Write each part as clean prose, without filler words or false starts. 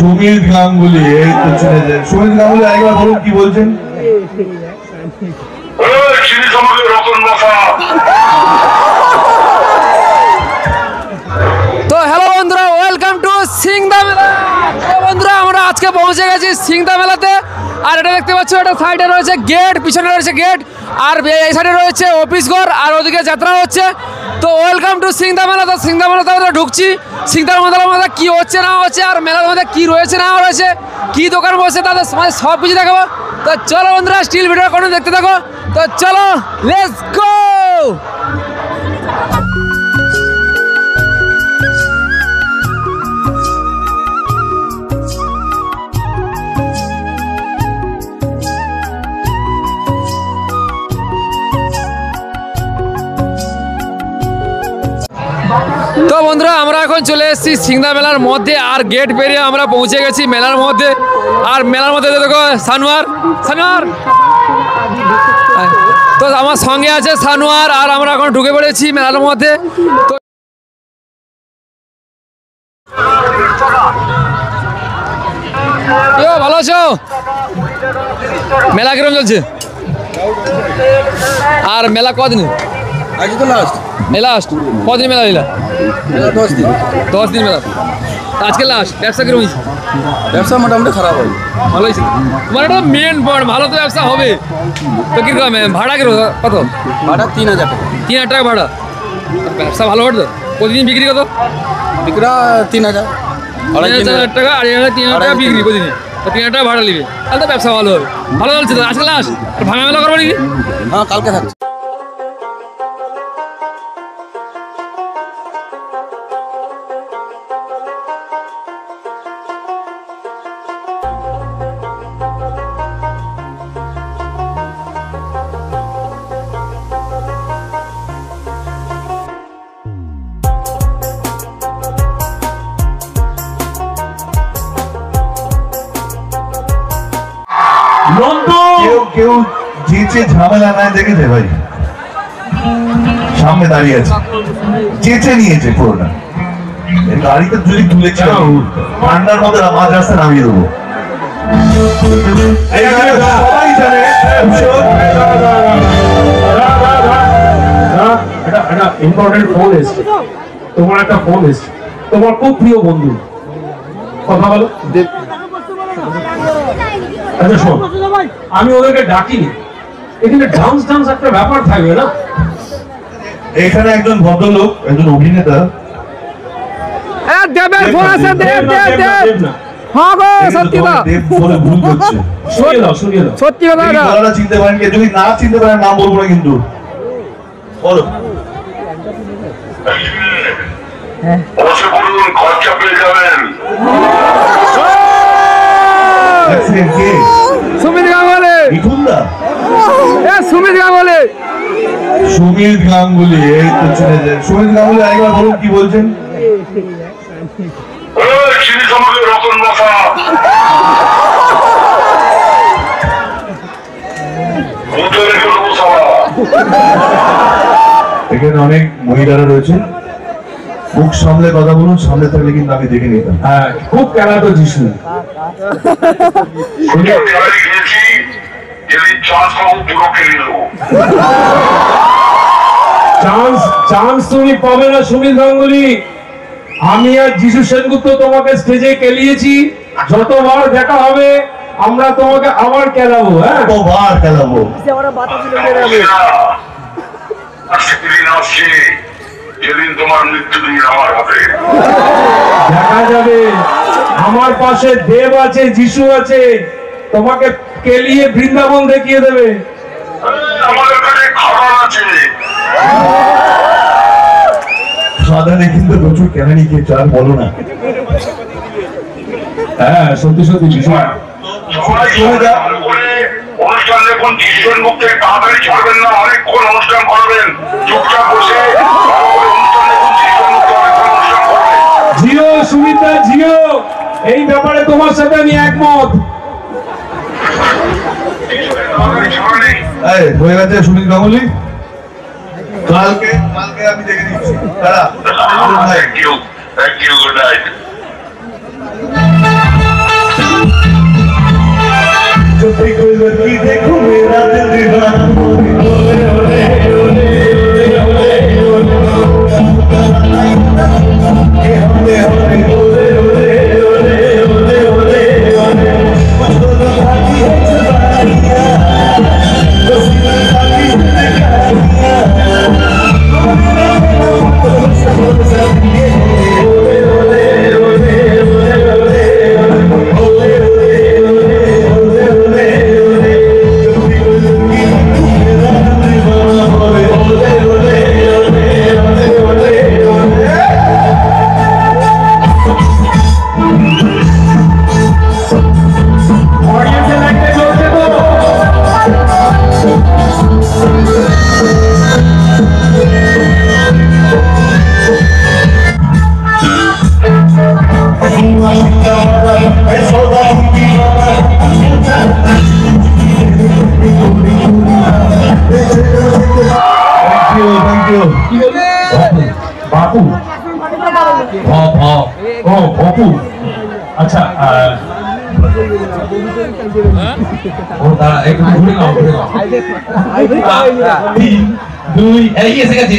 সুমিত গাঙ্গুলি, এই তো চিনেছেন সুমিত গাঙ্গুলি। একবার বলুন কি বলছেন। তো হ্যালো বন্ধুরা, ওয়েলকাম টু সিংদা মেলা। বন্ধুরা আমরা আজকে পৌঁছে গেছি সিংদা মেলাতে। আর এটা দেখতে পাচ্ছ, এটা সাইডে রয়েছে গেট, পিছনে রয়েছে গেট, আর এই সাইডে রয়েছে অফিস ঘর, আর ওদিকে যাত্রা হচ্ছে। তো ওয়েলকাম টু সিংদা মেলা। তো সিংদা মেলাতে আমরা ঢুকছি। সিংদার মধ্যে কি হচ্ছে না হচ্ছে, আর মেলার মধ্যে কি রয়েছে না রয়েছে, কি দোকান বসে, তাদের সব কিছু দেখাবো। তো চলো বন্ধুরা, স্টিল ভিডিও কোনো দেখতে থাকো। তো চলো, লেটস গো। তো বন্ধুরা আমরা এখন চলে এসেছি সিংদা মেলার মধ্যে, আর গেট পেরিয়ে আমরা পৌঁছে গেছি মেলার মধ্যে। আর মেলার মধ্যে দেখো সানোয়ার, তো আমার সঙ্গে আছে সানোয়ার, আর আমরা এখন ঢুকে পড়েছি মেলার মধ্যে। তো ভালো আছো? মেলা কিরকম চলছে? আর মেলা কদিন? আজকে তো লাস্ট মেলা কদিন মেলা নিলা? 10 দিন মেলা। আজকে লাস্ট। ব্যবসা কিরকম হয়েছে? ব্যবসা মোটামুটি খারাপ হয়। ভালো হয়েছে। তোমার এটা মেন পয়েন্ট, ভালো তো ব্যবসা হবে। তো কিরকম ভাড়া কিরকম, কত ভাড়া? 3000 টাকা। 3000 টাকা ভাড়া। ব্যবসা ভালো হবে তো? প্রতিদিন বিক্রি কত? বিক্রা 3000 টাকা, 3000 টাকা বিক্রি প্রতিদিন। 3000 টাকা ভাড়া নিবে, তাহলে তো ব্যবসা ভালো হবে। ভালো চলছে তো আজকে লাস্ট। আর ভাঙা মেলা করবো নাকি? হ্যাঁ, কালকে থাকছে। কেউ চেঁচে ঝামেলা না দেখেছে ভাই, সামনে দাঁড়িয়ে আছে, চেঁচে নিয়েছে পুরোটা। গাড়িতে যদি তুলেছিল ঠান্ডার মধ্যে মাঝ রাস্তা নামিয়ে দেবো। সবাই জানে একটা ইম্পর্টেন্ট ফোন এসছে, তোমার একটা ফোন এসছে, তোমার খুব প্রিয় বন্ধু, কথা বলো। আচ্ছা শোন, আমি ওদেরকে ডাকিনি, এখানে ডান্স একটা ব্যাপার থাকবে না? এখানে একজন ভদ্রলোক, একজন অভিনেতা, সত্যি কথা চিনতে পারেন, যদি না চিনতে পারেন নাম বলবো না কিন্তু। বলো। খরচা পেয়ে যাবেন। সুমিত গাঙ্গুলি, সুমিত গাঙ্গুলি, সুমিত গাঙ্গুলি, এই তো চিনেছেন সুমিত গাঙ্গুলি। একবার বলুন কি বলছেন। এখানে অনেক মহিলারা রয়েছে, মুখ সামলে কথা বলুন, সামনে থাকলে কিন্তু আমি দেখে নিতাম। হ্যাঁ, খুব খেলা তো যিশু। চান্স তুমি পাবে না সুমিত গাঙ্গুলি। আমি আর যিশু সেনগুপ্ত তোমাকে স্টেজে কেলিয়েছি, যতবার দেখা হবে আমরা তোমাকে আবার খেলাবো। হ্যাঁ, কতবার খেলাবো। যেদিন তোমার মৃত্যুদিন আমার হবে, দেখা যাবে। আমার পাশে দেব আছে, যিশু আছে, তোমাকে কেলিয়ে বৃন্দাবন দেখিয়ে দেবে। আমাদের কাছে খাবার আছে। খাদানে কিন্তু প্রচুর কেনানি খেয়েছে, আর বলো না। হ্যাঁ, সত্যি সত্যি বিষয়। অনুষ্ঠান দেখুন, যিশুর মুখে তাড়াতাড়ি ছাড়বেন না, অনেকক্ষণ অনুষ্ঠান করবেন, চুপচাপ বসে অনুষ্ঠান দেখুন। জিও সুমিতা, জিও, এই ব্যাপারে তোমার সাথে আমি একমত। হয়ে গেছে সুমিত গাঙ্গুলি। কালকে আমি দেখে দিচ্ছি। Thank you, good night. বাপু ও বাপু আচ্ছা ও দাঁড়া একটু ঘুরে নাও 3 2 এই এসে গেছে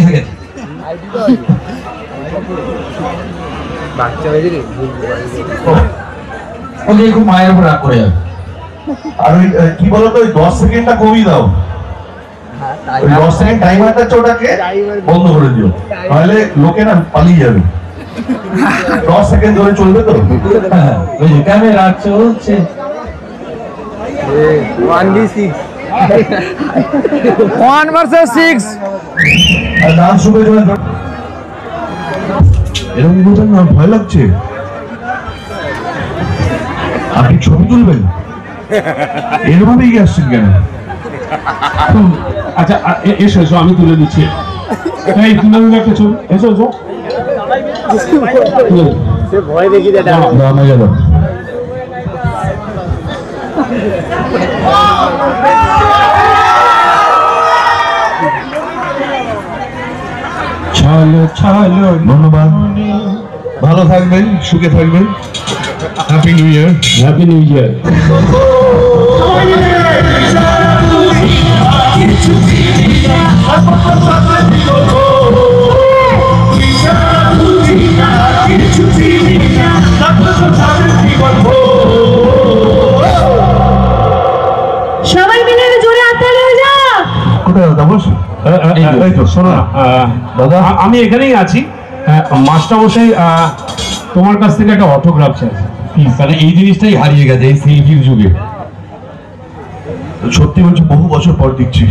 বাচ্চা হয়ে গেছে ওকে খুব মায়ের উপর রাগ করে যাবে আর ওই কি বলতো ওই 10 সেকেন্ডটা কমিয়ে দাও, ওই 10 সেকেন্ড টাইমারটা ওটাকে বন্ধ করে দিও, তাহলে লোকে না পালিয়ে যাবে। 10 সেকেন্ড ধরে চলবে তো। ওই যে ক্যামেরা চলছে 1 ভার্সেস 6। আর ডান্স শুরু হয়ে যাবে। এরকম বলবেন না, ভয় লাগছে। আপনি ছবি তুলবেন, এরভাবে এগিয়ে আসছেন কেন? আচ্ছা এসো এসো আমি তুলে দিচ্ছি। এই তুলে দিলে একটা ছবি, এসো এসো ভয় দেখি দামে গেল। চলো চলো ধন্যবাদ, ভালো থাকবেন, সুখে থাকবেন। Happy new year. Happy new year. সবাই মিলে জোরে হাততালি হয়ে যাও। কোথায় দাদা বস? এই তো শোনো না দাদা, আমি এখানেই আছি। মাস্টারমশাই তোমার কাছ থেকে একটা অটোগ্রাফ চাই। মানে এই জিনিসটাই হারিয়ে গেছে এই সেলফির যুগে। সত্যি বলছি, বহু বছর পর দেখছি।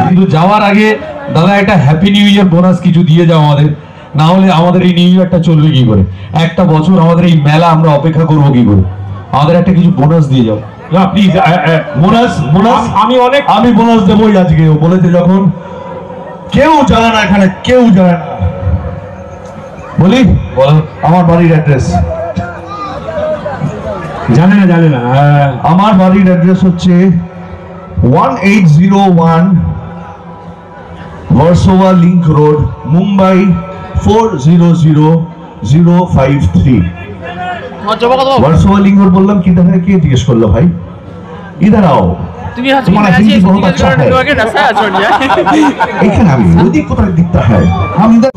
কিন্তু যাওয়ার আগে দাদা একটা হ্যাপি নিউ ইয়ার বোনাস কিছু দিয়ে যাও আমাদের, না হলে আমাদের এই নিউ ইয়ারটা চলবে কি করে? একটা বছর আমাদের এই মেলা আমরা অপেক্ষা করবো কি করে? আমাদের একটা কিছু বোনাস দিয়ে যাও না প্লিজ। বোনাস আমি বোনাস দেবই আজকে। ও বলেছে যখন, কেউ জানে না এখানে, কেউ জানে না। বলি বলো। আমার বাড়ির অ্যাড্রেস জানে না। আমার বাড়ির অ্যাড্রেস হচ্ছে 1801 Versova link road, Mumbai 400053। Versova link road বললাম, কি দেখা কে জিজ্ঞেস করলো ভাই? इधर आओ, तुम्हारा हिंदी बहुत अच्छा है। एखाने আমি ওদিক কোথায় দিকটা है हम इधर।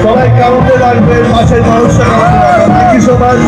সবাই কাউন্টে রাখবেন, মাছের মানুষটা। Thank you so much.